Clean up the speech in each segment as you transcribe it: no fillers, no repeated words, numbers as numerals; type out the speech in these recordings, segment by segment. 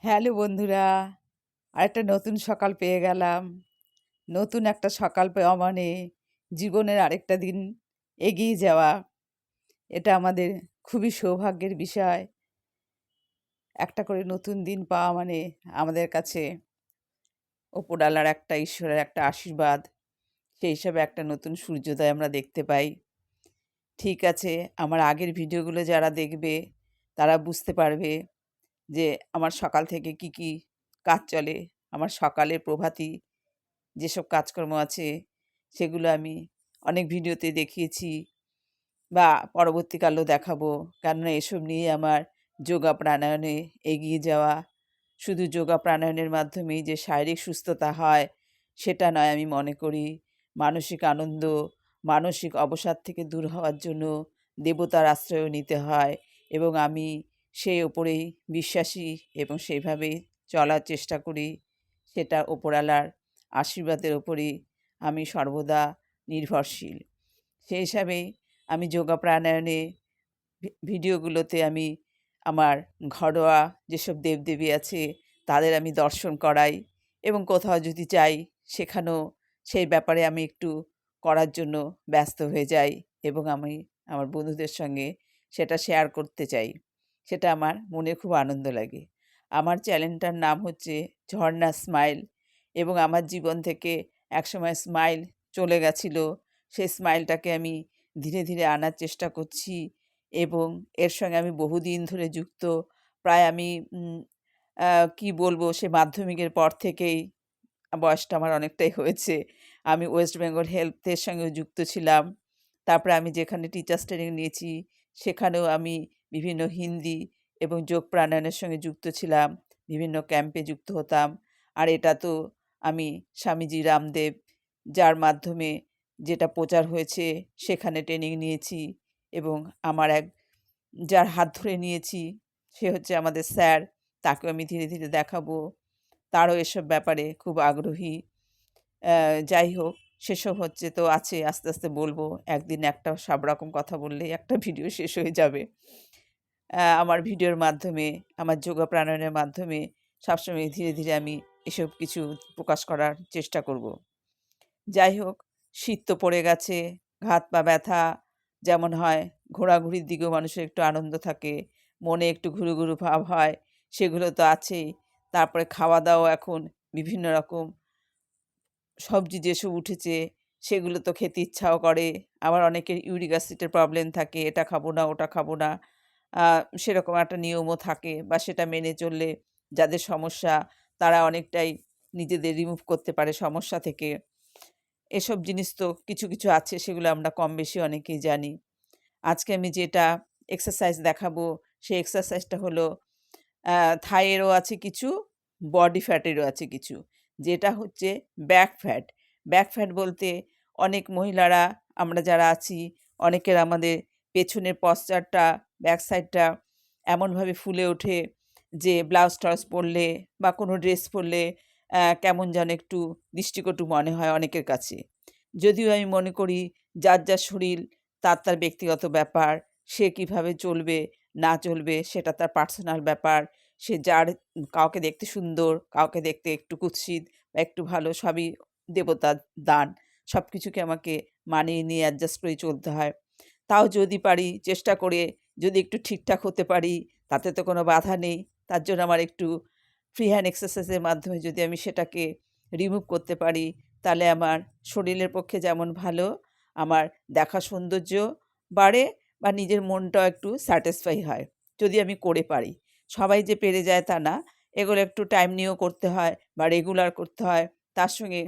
Hello বন্ধুরা, আরেকটা নতুন সকাল পেয়ে গেলাম। নতুন একটা সকাল পাওয়া মানে জীবনের আরেকটা দিন এগিয়ে যাওয়া। এটা আমাদের খুবই সৌভাগ্যের বিষয়। একটা করে নতুন দিন পাওয়া মানে আমাদের কাছে ওপরওয়ালার একটা ঈশ্বরের একটা আশীর্বাদ। সেই হিসাবে একটা নতুন সূর্যোদয় আমরা দেখতে পাই। ঠিক আছে, আমার আগের ভিডিওগুলো যারা দেখবে তারা বুঝতে পারবে যে আমার সকাল থেকে কি কি কাজ চলে। আমার সকালের প্রভাতী যেসব কাজকর্ম আছে সেগুলো আমি অনেক ভিডিওতে দেখিয়েছি বা পরবর্তীকালেও দেখাবো। কেননা এসব নিয়ে আমার যোগা প্রাণায়ামে এগিয়ে যাওয়া। শুধু যোগা প্রাণায়ামের মাধ্যমেই যে শারীরিক সুস্থতা হয় সেটা নয়, আমি মনে করি মানসিক আনন্দ, মানসিক অবসাদ থেকে দূর হওয়ার জন্য দেবতার আশ্রয়ও নিতে হয় এবং আমি সেই ওপরেই বিশ্বাসী এবং সেইভাবেই চলার চেষ্টা করি। সেটা ওপরওয়ালার আশীর্বাদের ওপরই আমি সর্বদা নির্ভরশীল। সেই হিসাবেই আমি যোগা প্রাণায়ামে ভিডিওগুলোতে আমি আমার ঘরোয়া যেসব দেবদেবী আছে তাদের আমি দর্শন করাই এবং কোথাও যদি যাই সেখানেও সেই ব্যাপারে আমি একটু করার জন্য ব্যস্ত হয়ে যাই এবং আমি আমার বন্ধুদের সঙ্গে সেটা শেয়ার করতে চাই। সেটা আমার মনে খুব আনন্দ লাগে। আমার চ্যানেলটার নাম হচ্ছে ঝর্ণা স্মাইল এবং আমার জীবন থেকে একসময় স্মাইল চলে গেছিলো। সেই স্মাইলটাকে আমি ধীরে ধীরে আনার চেষ্টা করছি এবং এর সঙ্গে আমি বহুদিন ধরে যুক্ত। প্রায় আমি কি বলবো, সে মাধ্যমিকের পর থেকেই বয়সটা আমার অনেকটাই হয়েছে। আমি ওয়েস্ট বেঙ্গল হেলথের সঙ্গেও যুক্ত ছিলাম। তারপরে আমি যেখানে টিচার্স ট্রেনিং নিয়েছি সেখানেও আমি বিভিন্ন হিন্দি এবং যোগ প্রাণায়ামের সঙ্গে যুক্ত ছিলাম। বিভিন্ন ক্যাম্পে যুক্ত হতাম। আর এটা তো আমি স্বামীজি রামদেব যার মাধ্যমে যেটা প্রচার হয়েছে সেখানে ট্রেনিং নিয়েছি এবং আমার এক যার হাত ধরে নিয়েছি সে হচ্ছে আমাদের স্যার। তাকেও আমি ধীরে ধীরে দেখাবো। তারও এসব ব্যাপারে খুব আগ্রহী। যাই হোক, সেসব হচ্ছে তো আছে, আস্তে আস্তে বলবো। একদিন একটা সব রকম কথা বললেই একটা ভিডিও শেষ হয়ে যাবে। আমার ভিডিওর মাধ্যমে, আমার যোগা প্রাণায়ামের মাধ্যমে সবসময় ধীরে ধীরে আমি এসব কিছু প্রকাশ করার চেষ্টা করব। যাই হোক, শীত তো পড়ে গেছে, হাত পা ব্যথা যেমন হয়, ঘোরাঘুরির দিকেও মানুষের একটু আনন্দ থাকে, মনে একটু ঘুরু ঘুরু ভাব হয়, সেগুলো তো আছেই। তারপরে খাওয়া দাওয়া এখন বিভিন্ন রকম সবজি যেসব উঠেছে সেগুলো তো খেতে ইচ্ছাও করে। আবার অনেকের ইউরিক অ্যাসিডের প্রবলেম থাকে, এটা খাবো না, ওটা খাবো না। আ সেরকম একটা নিয়মও থাকে বা সেটা মেনে চললে যাদের সমস্যা তারা অনেকটাই নিজেদের রিমুভ করতে পারে সমস্যা থেকে। এসব জিনিস তো কিছু কিছু আছে, সেগুলো আমরা কম বেশি অনেকেই জানি। আজকে আমি যেটা এক্সারসাইজ দেখাবো সেই এক্সারসাইজটা হলো আ থাইয়েরও আছে কিছু, বডি ফ্যাটেরও আছে কিছু। যেটা হচ্ছে ব্যাক ফ্যাট। ব্যাক ফ্যাট বলতে অনেক মহিলারা আমরা যারা আছি, অনেকের আমাদের পেছনের পশ্চারটা, ব্যাক সাইডটা এমনভাবে ফুলে ওঠে যে ব্লাউজ-টাউজ পরলে বা কোনো ড্রেস পরলে কেমন যেন একটু দৃষ্টিকটু মনে হয় অনেকের কাছে। যদিও আমি মনে করি যার, যার শরীর তার, তার ব্যক্তিগত ব্যাপার। সে কিভাবে চলবে না চলবে সেটা তার পার্সোনাল ব্যাপার। সে যার কাউকে দেখতে সুন্দর, কাউকে দেখতে একটু কুৎসিত বা একটু ভালো, সবই দেবতার দান। সবকিছুকে আমাকে মানিয়ে নিয়ে অ্যাডজাস্ট করেই চলতে হয়। তাও যদি পারি চেষ্টা করে যদি একটু ঠিকঠাক হতে পারি তাতে তো কোনো বাধা নেই। তার জন্য আমার একটু ফ্রি হ্যান্ড এক্সারসাইজের মাধ্যমে যদি আমি সেটাকে রিমুভ করতে পারি তাহলে আমার শরীরের পক্ষে যেমন ভালো, আমার দেখা সৌন্দর্য বাড়ে বা নিজের মনটাও একটু স্যাটিসফাই হয় যদি আমি করে পারি। সবাই যে পেরে যায় তা না। এগুলো একটু টাইম নিয়েও করতে হয় বা রেগুলার করতে হয়। তার সঙ্গে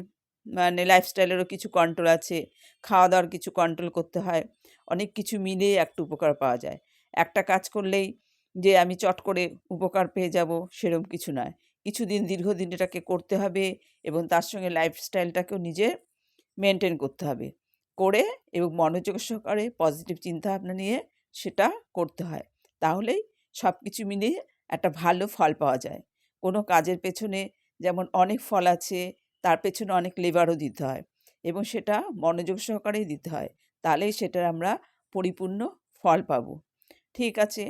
মানে লাইফস্টাইলেরও কিছু কন্ট্রোল আছে। খাওয়া-দাওয়ার কিছু কন্ট্রোল করতে হয়। অনেক কিছু মিলিয়ে একটা উপকার পাওয়া যায়। একটা কাজ করলেই যে আমি চট করে উপকার পেয়ে যাব সেরকম কিছু নয়। কিছুদিন দীর্ঘদিন এটাকে করতে হবে এবং তার সঙ্গে লাইফস্টাইলটাকেও নিজের মেইনটেইন করতে হবে। করে এবং মনোযোগ সহকারে পজিটিভ চিন্তাভাবনা নিয়ে সেটা করতে হয়। তাহলেই সবকিছু মিলিয়ে একটা ভালো ফল পাওয়া যায়। কোনো কাজের পেছনে যেমন অনেক ফল আছে, তার পেছনে অনেক লেবারও দিতে হয় এবং সেটা মনোযোগ সহকারেই দিতে হয়। তাহলেই সেটার আমরা পরিপূর্ণ ফল পাবো। ঠিক আছে,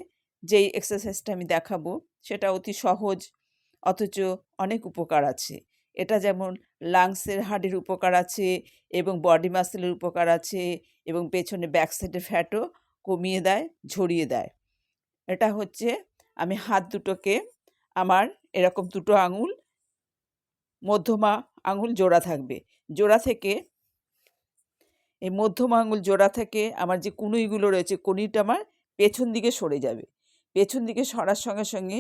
যেই এক্সারসাইজটা আমি দেখাবো সেটা অতি সহজ। অথচ অনেক উপকার আছে। এটা যেমন লাংসের হার্টের উপকার আছে এবং বডি মাসেলের উপকার আছে এবং পেছনে ব্যাক সাইডের ফ্যাটও কমিয়ে দেয়, ঝরিয়ে দেয়। এটা হচ্ছে আমি হাত দুটোকে আমার এরকম দুটো আঙুল, মধ্যমা আঙুল জোড়া থাকবে। জোড়া থেকে এই মধ্যমা আঙুল জোড়া থেকে আমার যে কনুইগুলো রয়েছে, কনুইটা আমার পেছন দিকে সরে যাবে। পেছন দিকে সরার সঙ্গে সঙ্গে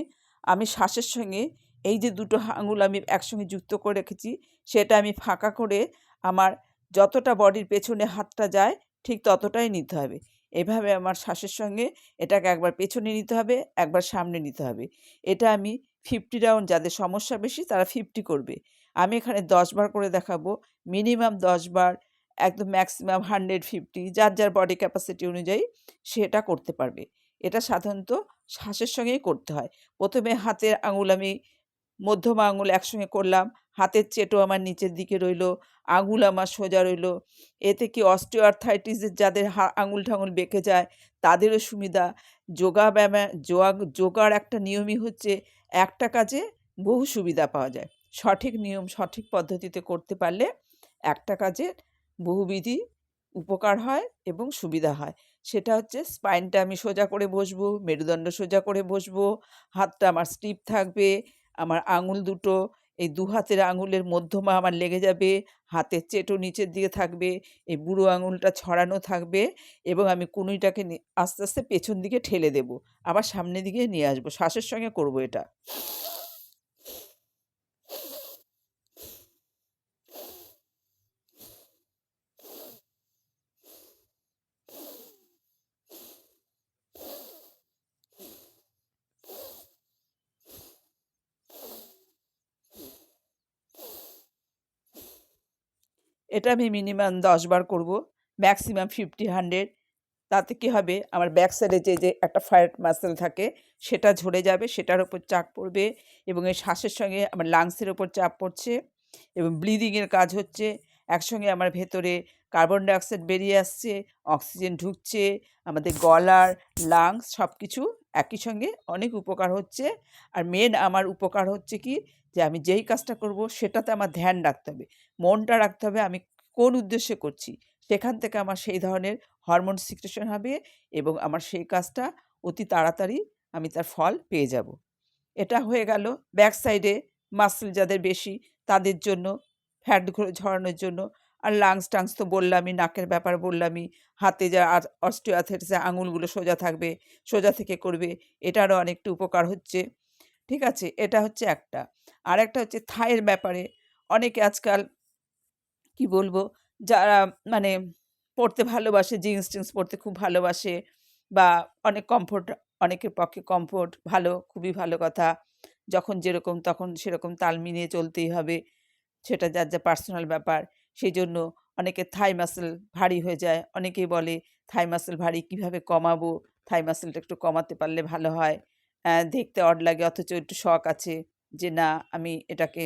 আমি শ্বাসের সঙ্গে এই যে দুটো আঙুল আমি একসঙ্গে যুক্ত করে রেখেছি, সেটা আমি ফাঁকা করে আমার যতটা বডির পেছনে হাতটা যায় ঠিক ততটাই নিতে হবে। এভাবে আমার শ্বাসের সঙ্গে এটাকে একবার পেছনে নিতে হবে, একবার সামনে নিতে হবে। এটা আমি 50 রাউন্ড, যাদের সমস্যা বেশি তারা 50 করবে। আমি এখানে 10 বার করে দেখাবো। মিনিমাম 10 বার, একদম ম্যাক্সিমাম 150, যার যার বডি ক্যাপাসিটি অনুযায়ী সে এটা করতে পারবে। এটা সাধারণত শ্বাসের সঙ্গেই করতে হয়। প্রথমে হাতের আঙুল আমি মধ্যমা আঙুল একসঙ্গে করলাম, হাতের চেটো আমার নিচের দিকে রইলো, আঙুল আমার সোজা রইলো। এতে কি অস্টিওআর্থ্রাইটিসের যাদের আঙুল ঠাঙুল বেঁকে যায় তাদেরও সুবিধা। যোগাব্যায়ামে যোগার একটা নিয়মই হচ্ছে একটা কাজে বহু সুবিধা পাওয়া যায়। সঠিক নিয়ম সঠিক পদ্ধতিতে করতে পারলে একটা কাজের বহুবিধি উপকার হয় এবং সুবিধা হয়। সেটা হচ্ছে স্পাইনটা আমি সোজা করে বসবো, মেরুদণ্ড সোজা করে বসবো, হাতটা আমার স্টিফ থাকবে, আমার আঙুল দুটো এই দু হাতের আঙুলের মধ্যমা আমার লেগে যাবে, হাতের চেটো নিচের দিকে থাকবে, এই বুড়ো আঙুলটা ছড়ানো থাকবে এবং আমি কনুইটাকে আস্তে আস্তে পেছন দিকে ঠেলে দেবো, আবার সামনের দিকে নিয়ে আসবো। শ্বাসের সঙ্গে করবো এটা। এটা আমি মিনিমাম 10 বার করব, ম্যাক্সিমাম 50, 100। তাতে কী হবে, আমার ব্যাক সাইডে যে একটা ফ্যাট মাসল থাকে সেটা ঝরে যাবে, সেটার ওপর চাপ পড়বে এবং এই শ্বাসের সঙ্গে আমার লাংসের ওপর চাপ পড়ছে এবং ব্লিডিংয়ের কাজ হচ্ছে। একসঙ্গে আমার ভেতরে কার্বন ডাইঅক্সাইড বেরিয়ে আসছে, অক্সিজেন ঢুকছে, আমাদের গলার লাংস সব কিছু একই সঙ্গে অনেক উপকার হচ্ছে। আর মেন আমার উপকার হচ্ছে কি, যে আমি যেই কাজটা করব সেটাতে আমার ধ্যান রাখতে হবে, মনটা রাখতে হবে আমি কোন উদ্দেশ্যে করছি। সেখান থেকে আমার সেই ধরনের হরমোন সিক্রেশন হবে এবং আমার সেই কাজটা অতি তাড়াতাড়ি আমি তার ফল পেয়ে যাব। এটা হয়ে গেল ব্যাক সাইডে মাসল যাদের বেশি তাদের জন্য, ফ্যাটগুলো ঝরানোর জন্য। আর লাংস টাংস তো বললামই, নাকের ব্যাপার বললামই, হাতে যা অস্টিওআর্থ্রাইটিসের আঙুলগুলো সোজা থাকবে, সোজা থেকে করবে, এটারও অনেকটা উপকার হচ্ছে। ঠিক আছে, এটা হচ্ছে একটা। আরেকটা হচ্ছে থাইয়ের ব্যাপারে। অনেকে আজকাল কি বলবো, যারা মানে পড়তে ভালোবাসে, জিন্স টিন্স পরতে খুব ভালোবাসে বা অনেক কমফোর্ট, অনেকের পক্ষে কমফোর্ট ভালো, খুবই ভালো কথা। যখন যেরকম তখন সেরকম তাল মিলিয়ে চলতেই হবে, সেটা যার যা পার্সোনাল ব্যাপার। সেই জন্য অনেকের থাই মাসল ভারী হয়ে যায়। অনেকেই বলে থাই মাসল ভারী, কীভাবে কমাবো, থাই মাসলটা একটু কমাতে পারলে ভালো হয়। দেখতে অড লাগে অথচ একটু শখ আছে যে না আমি এটাকে